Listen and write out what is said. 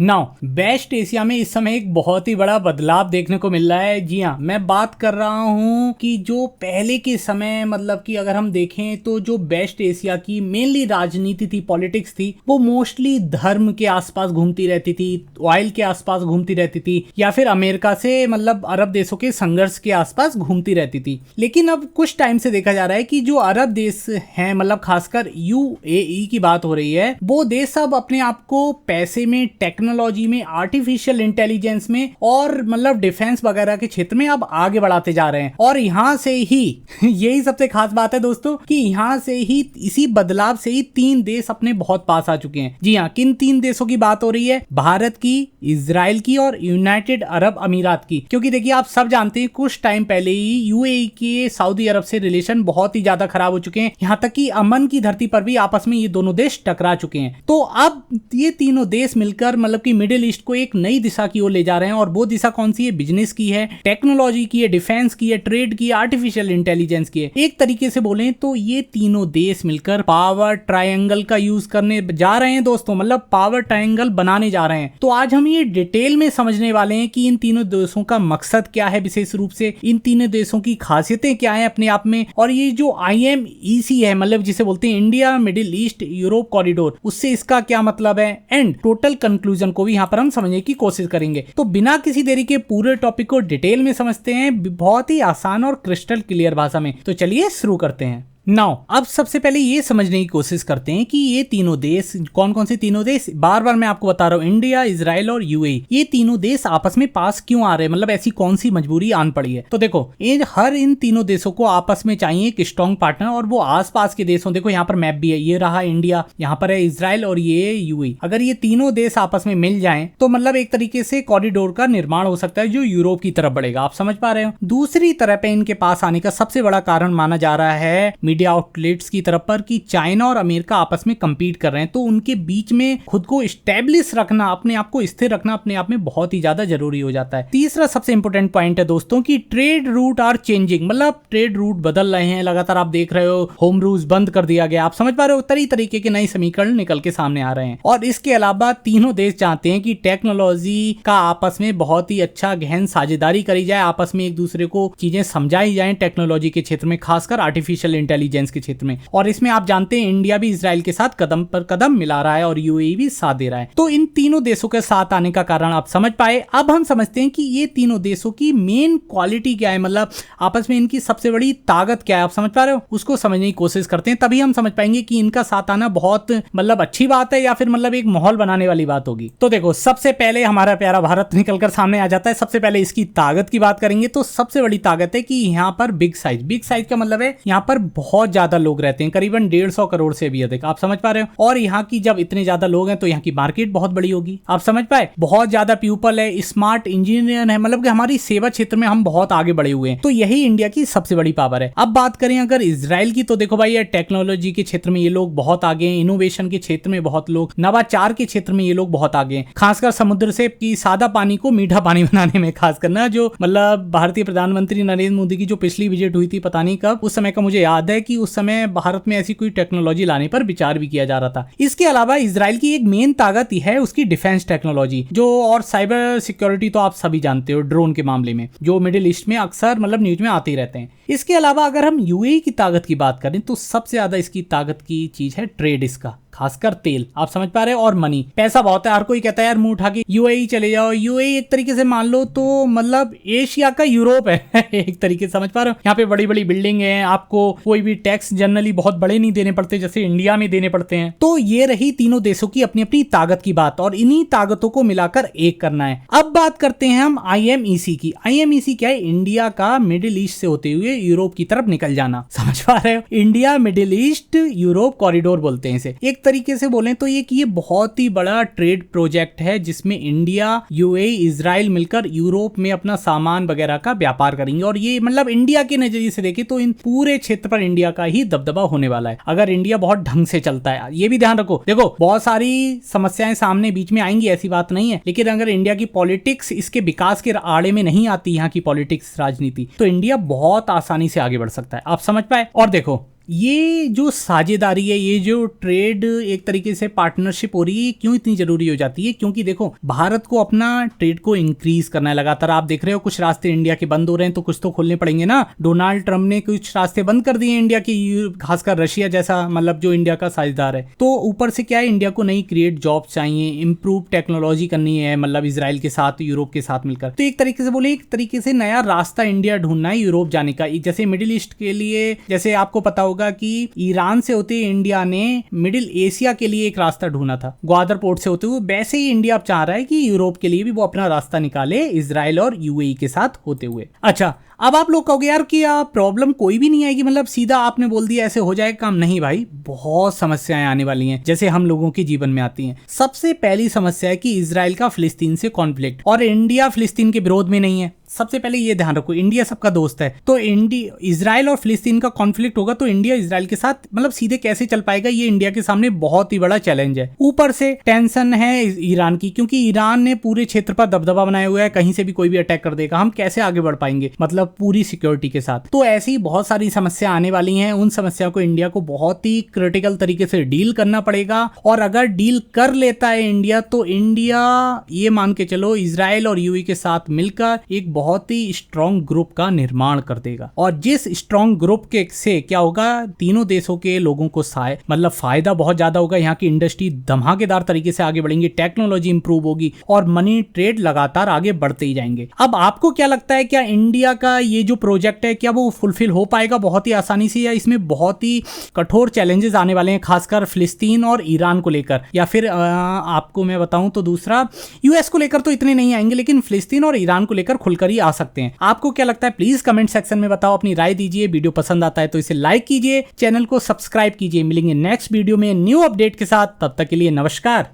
Now waste Asia में इस समय एक बहुत ही बड़ा बदलाव देखने को मिल रहा है। जी हाँ, मैं बात कर रहा हूँ कि जो पहले के समय मतलब कि अगर हम देखें तो जो वेस्ट एशिया की मेनली राजनीति थी, पॉलिटिक्स थी, वो मोस्टली धर्म के आसपास घूमती रहती थी, ऑयल के आसपास घूमती रहती थी, या फिर अमेरिका से मतलब अरब देशों के संघर्ष के आसपास घूमती रहती थी। लेकिन अब कुछ टाइम से देखा जा रहा है कि जो अरब देश हैं, मतलब खासकर यूएई की बात हो रही है, वो देश अब अपने आप को पैसे में, टेक्नोलॉजी में, आर्टिफिशियल इंटेलिजेंस में और मतलब डिफेंस वगैरह के क्षेत्र में अब आगे बढ़ाते जा रहे हैं। और यहाँ से ही यही सबसे खास बात है दोस्तों कि यहाँ से ही इसी बदलाव से ही 3 देश अपने बहुत पास आ चुके हैं। जी हाँ, किन 3 देशों की बात हो रही है? भारत की, इजराइल की और यूनाइटेड अरब अमीरात की। क्योंकि देखिए आप सब जानते हैं कुछ टाइम पहले ही यूएई के सऊदी अरब से रिलेशन बहुत ही ज्यादा खराब हो चुके हैं, यहाँ तक कि अमन की धरती पर भी आपस में ये दोनों देश टकरा चुके हैं। तो अब ये तीनों देश मिलकर मतलब कि मिडिल ईस्ट को एक नई दिशा की ओर ले जा रहे हैं। और वो दिशा कौन सी है? बिजनेस की है, टेक्नोलॉजी की है, डिफेंस की है, ट्रेड की है, आर्टिफिशियल इंटेलिजेंस की है। एक तरीके से बोलें तो ये तीनों देश मिलकर पावर ट्रायंगल का यूज करने जा रहे हैं दोस्तों, मतलब पावर ट्रायंगल बनाने जा रहे हैं। तो आज हम ये डिटेल में समझने वाले हैं कि इन तीनों देशों का मकसद क्या है, विशेष रूप से इन तीनों देशों की खासियतें क्या है अपने आप में, और ये जो IMEC है, मतलब जिसे बोलते हैं India middle east Europe corridor, उससे इसका क्या मतलब है, एंड टोटल कंक्लूजन को भी यहाँ पर हम समझने की कोशिश करेंगे। तो बिना किसी देरी के पूरे टॉपिक को डिटेल में समझते हैं, बहुत ही आसान और क्रिस्टल क्लियर भाषा में। तो चलिए शुरू करते हैं। नाउ अब सबसे पहले ये समझने की कोशिश करते हैं कि ये तीनों देश कौन कौन से तीनों देश, बार बार मैं आपको बता रहा हूँ, इंडिया, इजराइल और यूएई, ये तीनों देश आपस में पास क्यों आ रहे हैं, मतलब ऐसी कौन सी मजबूरी आन पड़ी है। तो देखो इन तीनों देशों को आपस में चाहिए एक स्ट्रॉन्ग पार्टनर, और वो आसपास के देश हो। देखो यहाँ पर मैप भी है, ये रहा इंडिया, यहाँ पर है इजराइल और ये यूएई। अगर ये तीनों देश आपस में मिल जाएं तो मतलब एक तरीके से कॉरिडोर का निर्माण हो सकता है जो यूरोप की तरफ बढ़ेगा। आप समझ पा रहे हो। दूसरी तरफ पे इनके पास आने का सबसे बड़ा कारण माना जा रहा है मीडिया आउटलेट्स की तरफ पर कि चाइना और अमेरिका आपस में कंपीट कर रहे हैं, तो उनके बीच में खुद को स्टैब्लिश रखना, अपने आप को स्थिर रखना अपने आप में बहुत ही ज्यादा जरूरी हो जाता है। तीसरा सबसे इंपॉर्टेंट पॉइंट है दोस्तों कि ट्रेड रूट आर चेंजिंग, मतलब ट्रेड रूट बदल रहे हैं लगातार। आप देख रहे हो होम रूल्स बंद कर दिया गया, आप समझ पा रहे हो, तरीके के नए समीकरण निकल के सामने आ रहे हैं। और इसके अलावा तीनों देश चाहते हैं कि टेक्नोलॉजी का आपस में बहुत ही अच्छा गहन साझेदारी करी जाए, आपस में एक दूसरे को चीजें समझाई जाए टेक्नोलॉजी के क्षेत्र में, खासकर आर्टिफिशियल इंटेलिजेंस के क्षेत्र में। और इसमें आप जानते हैं इंडिया भी इजराइल के साथ कदम पर कदम मिला रहा है और यूएई भी साथ दे रहा है। तो इन तीनों देशों के साथ आने का कारण आप समझ पाए। अब हम समझते हैं कि ये तीनों देशों की मेन क्वालिटी क्या है, मतलब आपस में इनकी सबसे बड़ी ताकत क्या है। आप समझ पा रहे हो, उसको समझने की कोशिश करते हैं, तभी हम समझ पाएंगे कि इनका साथ आना बहुत मतलब अच्छी बात है या फिर मतलब एक माहौल बनाने वाली बात होगी। तो देखो सबसे पहले हमारा प्यारा भारत निकलकर सामने आ जाता है। सबसे पहले इसकी ताकत की बात करेंगे तो सबसे बड़ी ताकत है कि यहाँ पर बिग साइज का मतलब है यहाँ पर बहुत ज्यादा लोग रहते हैं, करीबन 150 करोड़ से भी अधिक। आप समझ पा रहे हो। और यहाँ की जब इतने ज्यादा लोग हैं तो यहाँ की मार्केट बहुत बड़ी होगी। आप समझ पाए, बहुत ज्यादा पीपल है, स्मार्ट इंजीनियर है, मतलब कि हमारी सेवा क्षेत्र में हम बहुत आगे बढ़े हुए हैं। तो यही इंडिया की सबसे बड़ी पावर है। अब बात करें अगर इजराइल की, तो देखो भाई ये टेक्नोलॉजी के क्षेत्र में ये लोग बहुत आगे हैं, इनोवेशन के क्षेत्र में बहुत लोग, नवाचार के क्षेत्र में ये लोग बहुत आगे हैं, खासकर समुद्र से की सादा पानी को मीठा पानी बनाने में। खासकर ना जो मतलब भारतीय प्रधानमंत्री नरेंद्र मोदी की जो पिछली विजिट हुई थी, पता नहीं कब, उस समय का मुझे याद है कि उस समय भारत में ऐसी कोई टेक्नोलॉजी लाने पर विचार भी किया जा रहा था। इसके अलावा इजराइल की एक मेन ताकत है उसकी डिफेंस टेक्नोलॉजी जो, और साइबर सिक्योरिटी तो आप सभी जानते हो, ड्रोन के मामले में जो मिडिल ईस्ट में अक्सर मतलब न्यूज में आते ही रहते हैं। इसके अलावा अगर हम यूएई की ताकत की बात करें तो सबसे ज्यादा इसकी ताकत की चीज है ट्रेड, इसका खासकर तेल। आप समझ पा रहे हो, और मनी, पैसा बहुत है। हर कोई कहता है यार मुंह उठा के यूएई चले जाओ। यूएई एक तरीके से मान लो तो मतलब एशिया का यूरोप है एक तरीके से, समझ पा रहे हो। यहाँ पे बड़ी बड़ी बिल्डिंग है, आपको कोई भी टैक्स जनरली बहुत बड़े नहीं देने पड़ते जैसे इंडिया में देने पड़ते हैं। तो ये रही तीनों देशों की अपनी अपनी ताकत की बात, और इन्हीं ताकतों को मिलाकर एक करना है। अब बात करते हैं हम IMEC की। IMEC क्या है? इंडिया का मिडिल ईस्ट से होते हुए यूरोप की तरफ निकल जाना। समझ पा रहे हो, India middle east Europe corridor बोलते हैं इसे। एक तरीके से बोलें तो ये बहुत ही बड़ा ट्रेड प्रोजेक्ट है जिसमें इंडिया, यूएई, इजराइल मिलकर यूरोप में अपना सामान वगैरह का व्यापार करेंगे। और ये मतलब इंडिया के नजरिए से देखें तो इन पूरे क्षेत्र पर इंडिया का ही दबदबा होने वाला है अगर इंडिया बहुत ढंग से चलता है। ये भी ध्यान रखो, देखो बहुत सारी समस्याएं सामने बीच में आएंगी, ऐसी बात नहीं है, लेकिन अगर इंडिया की पॉलिटिक्स इसके विकास के आड़े में नहीं आती, यहाँ की पॉलिटिक्स राजनीति, तो इंडिया बहुत आसानी से आगे बढ़ सकता है। आप समझ पाए। और देखो ये जो साझेदारी है, ये जो ट्रेड एक तरीके से पार्टनरशिप हो रही है, क्यों इतनी जरूरी हो जाती है? क्योंकि देखो भारत को अपना ट्रेड को इंक्रीज करना है लगातार। आप देख रहे हो कुछ रास्ते इंडिया के बंद हो रहे हैं, तो कुछ तो खोलने पड़ेंगे ना। डोनाल्ड ट्रम्प ने कुछ रास्ते बंद कर दिए इंडिया के, खासकर रशिया जैसा मतलब जो इंडिया का साझेदार है। तो ऊपर से क्या है, इंडिया को नई क्रिएट जॉब चाहिए, इंप्रूव टेक्नोलॉजी करनी है, मतलब इजराइल के साथ, यूरोप के साथ मिलकर। तो एक तरीके से बोले, एक तरीके से नया रास्ता इंडिया ढूंढना है यूरोप जाने का। जैसे मिडिल ईस्ट के लिए, जैसे आपको पता होगा कि ईरान से होते इंडिया ने मिडिल एशिया के लिए एक रास्ता ढूंढा था ग्वादर पोर्ट से होते हुए, वैसे ही इंडिया अब चाह रहा है कि यूरोप के लिए भी वो अपना रास्ता निकाले इजराइल और यूएई के साथ होते हुए। अच्छा, अब आप लोग कहोगे यार कि प्रॉब्लम कोई भी नहीं आएगी, मतलब सीधा आपने बोल दिया ऐसे हो जाएगा काम। नहीं भाई, बहुत समस्याएं आने वाली हैं, जैसे हम लोगों के जीवन में आती हैं। सबसे पहली समस्या है कि इजराइल का फिलिस्तीन से कॉन्फ्लिक्ट, और इंडिया फिलिस्तीन के विरोध में नहीं है। सबसे पहले ये ध्यान रखो, इंडिया सबका दोस्त है। तो इजराइल और फिलिस्तीन का कॉन्फ्लिक्ट होगा तो इंडिया इजराइल के साथ मतलब सीधे कैसे चल पाएगा, ये इंडिया के सामने बहुत ही बड़ा चैलेंज है। ऊपर से टेंशन है ईरान की, क्योंकि ईरान ने पूरे क्षेत्र पर दबदबा बनाया हुआ है, कहीं से भी कोई भी अटैक कर देगा, हम कैसे आगे बढ़ पाएंगे, मतलब पूरी सिक्योरिटी के साथ। तो ऐसी बहुत सारी समस्या आने वाली हैं, उन समस्या को इंडिया को बहुत ही क्रिटिकल तरीके से डील करना पड़ेगा। और अगर डील कर लेता है इंडिया, तो इंडिया ये मान के चलो इजराइल और यूएई के साथ मिलकर एक बहुत ही स्ट्रॉन्ग ग्रुप का निर्माण कर देगा। और जिस स्ट्रॉन्ग ग्रुप के से क्या होगा, तीनों देशों के लोगों को मतलब फायदा बहुत ज्यादा होगा। यहाँ की इंडस्ट्री धमाकेदार तरीके से आगे बढ़ेंगी, टेक्नोलॉजी इंप्रूव होगी और मनी ट्रेड लगातार आगे बढ़ते ही जाएंगे। अब आपको क्या लगता है, क्या इंडिया का ये जो प्रोजेक्ट है क्या वो फुलफिल हो पाएगा बहुत ही आसानी से, या इसमें बहुत ही कठोर चैलेंजेस आने वाले हैं, खासकर फिलिस्तीन और ईरान को लेकर? या फिर आपको मैं बताऊं तो दूसरा यूएस को लेकर तो इतने नहीं आएंगे, लेकिन फिलिस्तीन और ईरान को लेकर खुलकर ही आ सकते हैं। आपको क्या लगता है, प्लीज कमेंट सेक्शन में बताओ, अपनी राय दीजिए। वीडियो पसंद आता है तो इसे लाइक कीजिए, चैनल को सब्सक्राइब कीजिए। मिलेंगे नेक्स्ट वीडियो में न्यू अपडेट के साथ, तब तक के लिए नमस्कार।